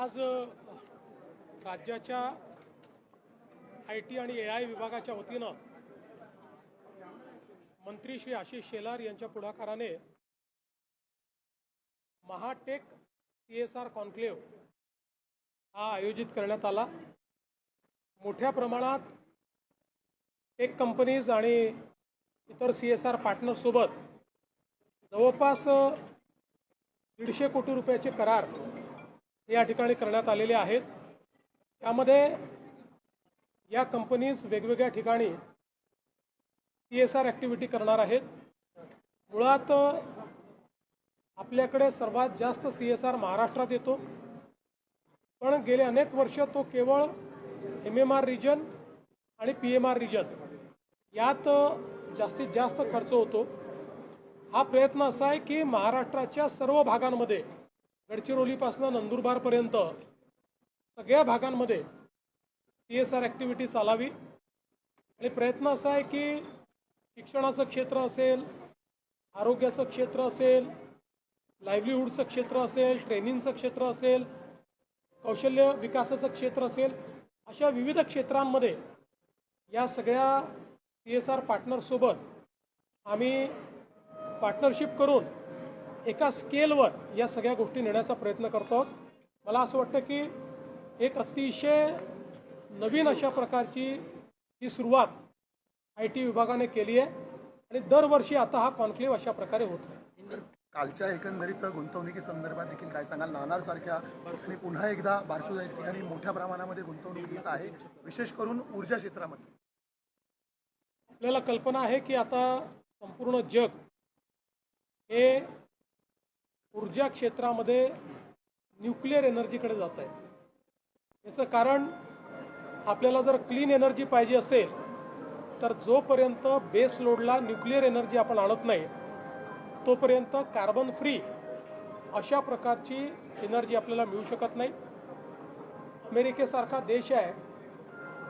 आज राज्याच्या IT आणि AI विभागाच्या वतीनं मंत्री श्री आशिष शेलार यांच्या पुढाकाराने महाटेक CSR कॉन्क्लेव्ह हा आयोजित करण्यात आला। मोठ्या प्रमाणात टेक कंपनीज आणि इतर CSR पार्टनर्स सोबत जवळपास 150 कोटी रुपयाचे करार या ठिकाणी करण्यात आलेले आहेत। त्यामध्ये या कंपनीज वेगवेगळ्या ठिकाणी CSR ॲक्टिव्हिटी करणार आहेत। मुळात आपल्याकडे सर्वात जास्त CSR महाराष्ट्रात येतो, पण गेले अनेक वर्ष तो केवळ MMR रिजन आणि PMR रिजन यात जास्तीत जास्त खर्च होतो। हा प्रयत्न असा आहे की महाराष्ट्राच्या सर्व भागांमध्ये गडचिरोलीपासून नंदुरबारपर्यंत सगळ्या भागांमध्ये CSR ॲक्टिव्हिटी चालावी आणि प्रयत्न असा आहे की शिक्षणाचं क्षेत्र असेल, आरोग्याचं क्षेत्र असेल, लाईव्हलीहूडचं क्षेत्र असेल, ट्रेनिंगचं क्षेत्र असेल, कौशल्य विकासाचं क्षेत्र असेल, अशा विविध क्षेत्रांमध्ये या सगळ्या CSR पार्टनरसोबत आम्ही पार्टनरशिप करून एका स्केलवर या सगळ्या गोष्टी नेण्याचा प्रयत्न करतो। मला असं वाटतं की एक अतिशय नवीन अशा प्रकारची ही सुरुवात IT विभागाने केली आहे आणि दरवर्षी आता हा कॉन्क्लेव्ह अशा प्रकारे होत आहे। कालच्या एकंदरीत गुंतवणुकी संदर्भात देखील काय सांगाल? नाणार सारख्या आणि पुन्हा एकदा बारसू या ठिकाणी मोठ्या प्रमाणामध्ये गुंतवणूक येत आहे, विशेष करून ऊर्जा क्षेत्रामध्ये। आपल्याला कल्पना आहे की आता संपूर्ण जग हे ऊर्जा क्षेत्रामध्ये न्यूक्लिअर एनर्जीकडे जात आहे। याचं कारण आपल्याला जर क्लीन एनर्जी पाहिजे असेल तर जोपर्यंत बेस लोडला न्यूक्लिअर एनर्जी आपण आणत नाही तोपर्यंत कार्बन फ्री अशा प्रकारची एनर्जी आपल्याला मिळू शकत नाही। अमेरिकेसारखा देश आहे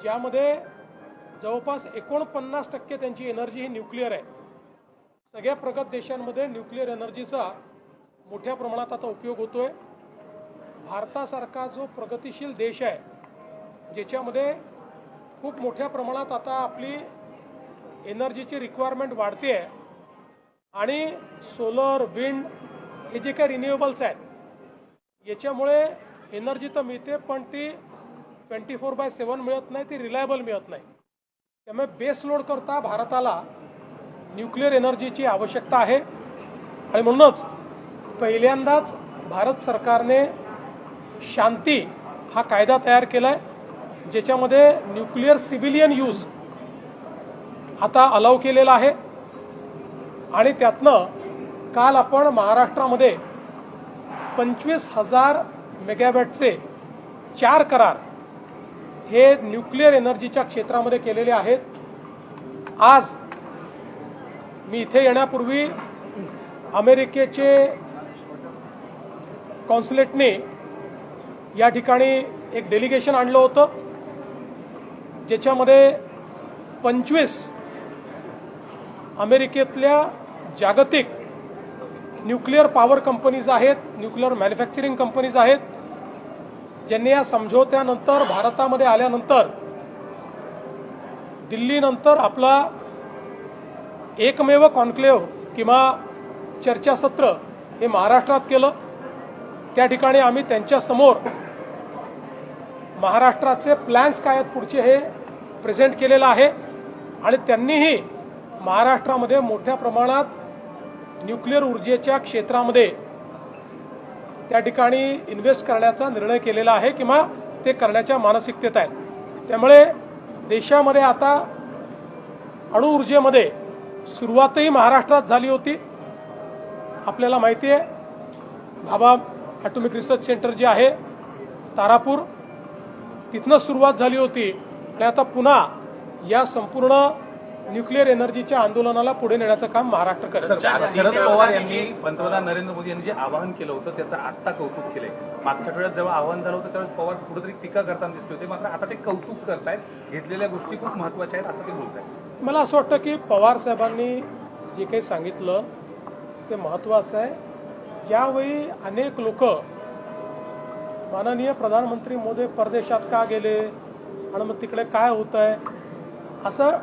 ज्यामध्ये जवळपास 49% त्यांची एनर्जी ही न्यूक्लिअर आहे। सगळ्या प्रगत देशांमध्ये न्यूक्लिअर एनर्जीचा मोठ्या प्रमाणात आता उपयोग होतोय। भारतासारखा जो प्रगतिशील देश आहे ज्याच्यामध्ये खूप मोठ्या प्रमाणात आता आपली एनर्जीची रिक्वायरमेंट वाढते आहे आणि सोलर, विंड हे जे काही रिन्युएबल्स आहेत याच्यामुळे एनर्जी तर मिळते पण ती 24/7 मिळत नाही, ती रिलायबल मिळत नाही। त्यामुळे बेस लोड करता भारताला न्यूक्लिअर एनर्जीची आवश्यकता आहे आणि म्हणूनच पहिल्यांदाच भारत सरकारने शांती हा कायदा तयार केला आहे ज्याच्यामध्ये न्यूक्लिअर सिव्हिलियन यूज आता अलाउ केलेला आहे आणि त्यातनं काल आपण महाराष्ट्रामध्ये 25,000 मेगावॅटचे 4 करार हे न्यूक्लिअर एनर्जीच्या क्षेत्रामध्ये केलेले आहेत। आज मी इथे येण्यापूर्वी अमेरिकेचे कॉन्सुलेटने या ठिकाणी एक डेलिगेशन आणलं होतं ज्याच्यामध्ये 25 अमेरिकेतल्या जागतिक न्यूक्लिअर पॉवर कंपनीज आहेत, न्यूक्लिअर मॅन्युफॅक्चरिंग कंपनीज आहेत, ज्यांनी या समझोत्यानंतर भारतामध्ये आल्यानंतर दिल्लीनंतर आपला एकमेव कॉन्क्लेव्ह किंवा चर्चासत्र हे महाराष्ट्रात केलं। त्या ठिकाणी आम्ही त्यांच्या समोर महाराष्ट्राचे प्लॅन्स काय आहेत पुढचे हे प्रेझेंट केलेलं आहे आणि त्यांनीही महाराष्ट्रामध्ये मोठ्या प्रमाणात न्यूक्लिअर ऊर्जेच्या क्षेत्रामध्ये त्या ठिकाणी इन्व्हेस्ट करण्याचा निर्णय केलेला आहे किंवा ते करण्याच्या मानसिकतेत आहेत। त्यामुळे देशामध्ये आता अणु ऊर्जेमध्ये सुरुवातही महाराष्ट्रात झाली होती। आपल्याला माहिती आहे भाभा ॲटॉमिक रिसर्च सेंटर जे आहे तारापूर तिथनं सुरुवात झाली होती आणि आता पुन्हा या संपूर्ण न्यूक्लिअर एनर्जीच्या आंदोलनाला पुढे नेण्याचं काम महाराष्ट्र करेल। शरद पवार यांनी पंतप्रधान नरेंद्र मोदी यांनी जे आवाहन केलं होतं त्याचं आत्ता कौतुक केलंय। मागच्या आठवड्यात जेव्हा आवाहन झालं होतं त्यावेळेस पवार कुठेतरी टीका करताना दिसले होते, मात्र आता ते कौतुक करतायत, घेतलेल्या गोष्टी खूप महत्त्वाच्या आहेत असं ते बोलतायत। मला असं वाटतं की पवार साहेबांनी जे काही सांगितलं ते महत्त्वाचं आहे। ज्यावेळी अनेक लोक माननीय प्रधानमंत्री मोदी परदेशात का गेले आणि मग तिकडे काय होत आहे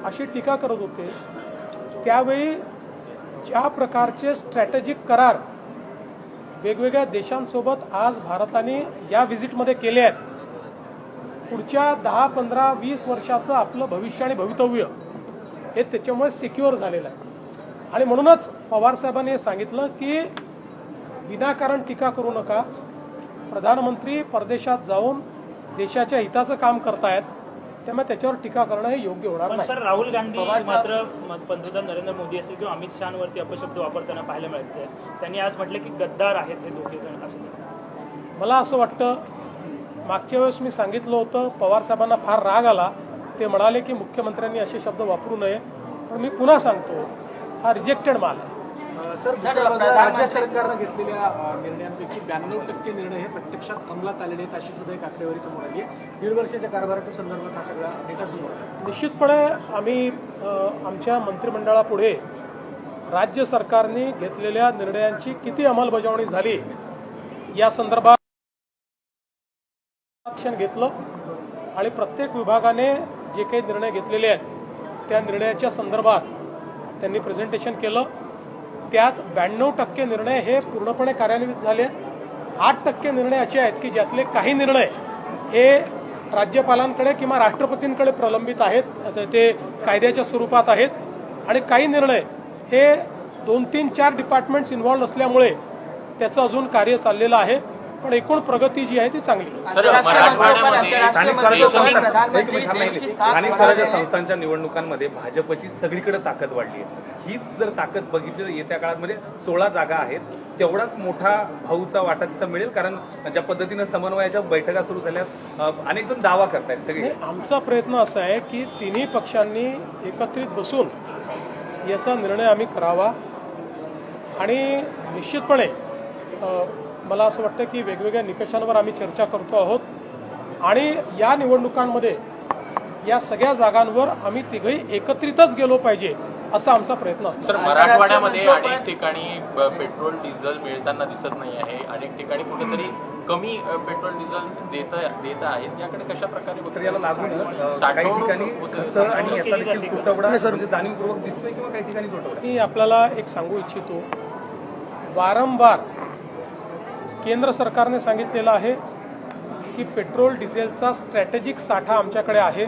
अशी टीका करत होते. त्यावेळी ज्या प्रकारचे स्ट्रॅटेजिक करार वेगवेगळ्या देशांसोबत आज भारताने या व्हिजिटमध्ये केले आहेत, पुढच्या 10, 15, 20 वर्षाचं आपलं भविष्य आणि भवितव्य हे त्याच्यामुळे सिक्युअर झालेलं आहे. आणि म्हणूनच पवार साहेबांनी हे सांगितलं की विनाकारण टीका करू नका. प्रधानमंत्री परदेशात जाऊन देशाच्या हिताचं काम करतायत, त्यामुळे त्याच्यावर टीका करणं हे योग्य होणार पण नाही. सर, राहुल गांधी मात्र पंतप्रधान नरेंद्र मोदी असेल किंवा अमित शहावरती अपशब्द वापरताना पाहायला मिळते. त्यांनी आज म्हटलं की गद्दार आहेत हे दोघे जण असं. मला असं वाटतं, मागच्या वेळेस मी सांगितलं होतं, पवार साहेबांना फार राग आला. ते म्हणाले की मुख्यमंत्र्यांनी असे शब्द वापरू नये. पण मी पुन्हा सांगतो, हा रिजेक्टेड माल आहे. सर, राज्य सरकारनं घेतलेल्या निर्णयांपैकी 92% निर्णय हे प्रत्यक्षात अंमलात आलेले आहेत अशी सुद्धा एक आकडेवारी समोर आली आहे. 1.5 वर्षाच्या कारभाराच्या संदर्भात हा सगळा डेटा समोर आला. निश्चितपणे आम्ही आमच्या मंत्रिमंडळापुढे राज्य सरकारने घेतलेल्या निर्णयांची किती अंमलबजावणी झाली या संदर्भात ॲक्शन घेतलं आणि प्रत्येक विभागाने जे काही निर्णय घेतलेले आहेत त्या निर्णयाच्या संदर्भात त्यांनी प्रेझेंटेशन केलं. त्यात 92% निर्णय हे पूर्णपणे कार्यान्वित झाले. 8% निर्णय असे आहेत की ज्यातले काही निर्णय हे राज्यपालांकडे किंवा राष्ट्रपतींकडे प्रलंबित आहेत, ते कायद्याच्या स्वरूपात आहेत. आणि काही निर्णय हे 2, 3, 4 डिपार्टमेंट्स इन्व्हॉल्व असल्यामुळे त्याचं अजून कार्य चाललेलं आहे. पण एकूण प्रगती जी आहे ती चांगली आहे. स्थानिक स्वराज्य संस्थांच्या निवडणुकांमध्ये भाजपची सगळीकडे ताकद वाढली आहे. हीच जर ताकद बघितली येत्या काळामध्ये 16 जागा आहेत, तेवढाच मोठा भाऊचा वाटा तिथं मिळेल. कारण ज्या पद्धतीनं समन्वयाच्या बैठका सुरू झाल्या, अनेक जण दावा करतायत. सगळे आमचा प्रयत्न असा आहे की तिन्ही पक्षांनी एकत्रित बसून याचा निर्णय आम्ही करावा. आणि निश्चितपणे मला असं वाटतं की वेगवेगळ्या निकषांवर आम्ही चर्चा करतो आहोत आणि या निवडणुकांमध्ये या सगळ्या जागांवर आम्ही तिघही एकत्रितच गेलो पाहिजे असा आमचा प्रयत्न असतो. सर, मराठवाड्यामध्ये अनेक ठिकाणी पेट्रोल डिझेल मिळताना दिसत नाही आहे. अनेक ठिकाणी कुठेतरी कमी पेट्रोल डिझेल देत आहेत. याकडे कशा प्रकारे याला लागून काही ठिकाणी खर्च आणि याचा देखील तुटवडा म्हणजे जाणीवपूर्वक दिसतोय किंवा काही ठिकाणी तुटवडा. मी आपल्याला एक सांगू इच्छितो, वारंवार केंद्र सरकारने सांगितलेलं आहे की पेट्रोल डिझेलचा स्ट्रॅटेजिक साठा आमच्याकडे आहे,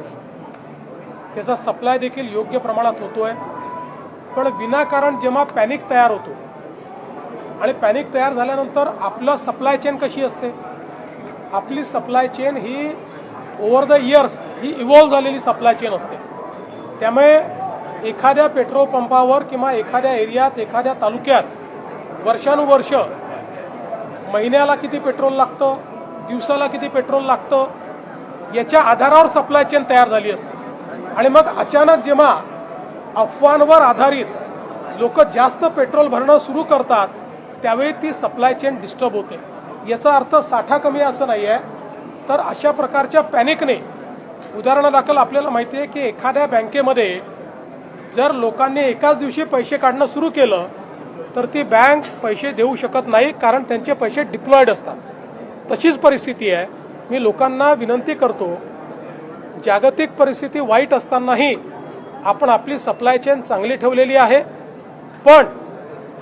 त्याचा सप्लाय देखील योग्य प्रमाणात होतोय. पण विनाकारण जेव्हा पॅनिक तयार होतो आणि पॅनिक तयार झाल्यानंतर आपलं सप्लाय चेन कशी असते, आपली supply chain he over the years he evolve झालेली सप्लाय चेन असते. त्यामुळे एखाद्या पेट्रोल पंपावर किंवा एखाद्या एरियात, एखाद्या तालुक्यात वर्षानुवर्ष महिन्याला किती पेट्रोल लागतं, दिवसाला किती पेट्रोल लागतं, याच्या आधारावर सप्लाय चेन तयार झाली असते. आणि मग अचानक जेव्हा अफवांवर आधारित लोक जास्त पेट्रोल भरणं सुरू करतात त्यावेळी ती सप्लाय चेन डिस्टर्ब होते. याचा अर्थ साठा कमी असं नाही आहे. तर अशा प्रकारच्या पॅनिकने, उदाहरणादाखल आपल्याला माहिती आहे की एखाद्या बँकेमध्ये जर लोकांनी एकाच दिवशी पैसे काढणं सुरू केलं तर ती बँक पैसे देऊ शकत नाही, कारण त्यांचे पैसे डिप्लॉयड असतात. तशीच परिस्थिती आहे. मी लोकांना विनंती करतो, जागतिक परिस्थिती वाईट असतानाही आपण आपली सप्लाय चेन चांगली ठेवलेली आहे. पण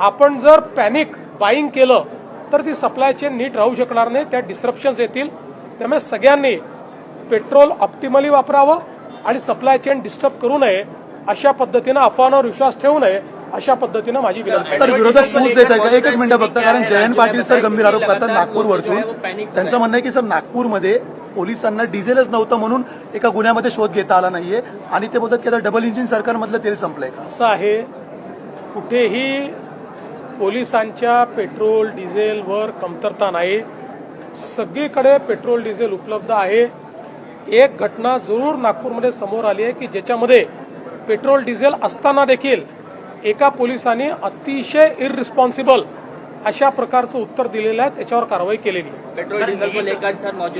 आपण जर पॅनिक बाईंग केलं तर ती सप्लाय चेन नीट राहू शकणार नाही, त्या डिस्रप्शन्स येतील. त्यामुळे सगळ्यांनी पेट्रोल ऑप्टिमली वापरावं आणि सप्लाय चेन डिस्टर्ब करू नये, अशा पद्धतीनं अफवांवर विश्वास ठेवू नये, अशा पद्धतीनं माझी विनंती. सर, विरोधक फूस देत आहे का? एकच मिनिटं फक्त, कारण जयंत पाटील सर गंभीर आरोप करतात नागपूरवरतून. त्यांचं म्हणणं आहे की सर, नागपूरमध्ये पोलिसांना डिझेलच नव्हतं म्हणून एका गुन्ह्यामध्ये शोध घेता आला नाहीये आणि ते बोलतात की आता डबल इंजिन सरकारमधलं तेल संपलंय का? असं आहे, कुठेही पोलिसांच्या पेट्रोल डिझेलवर कमतरता नाही. सगळीकडे पेट्रोल डिझेल उपलब्ध आहे. एक घटना जरूर नागपूरमध्ये समोर आली आहे की ज्याच्यामध्ये पेट्रोल डिझेल असताना देखील एका पोलिसाने अतिशय इररिस्पॉन्सिबल अशा प्रकारचं उत्तर दिलेलं आहे, त्याच्यावर कारवाई केलेली. पेट्रोल डीजल को लेकर सर मौजूद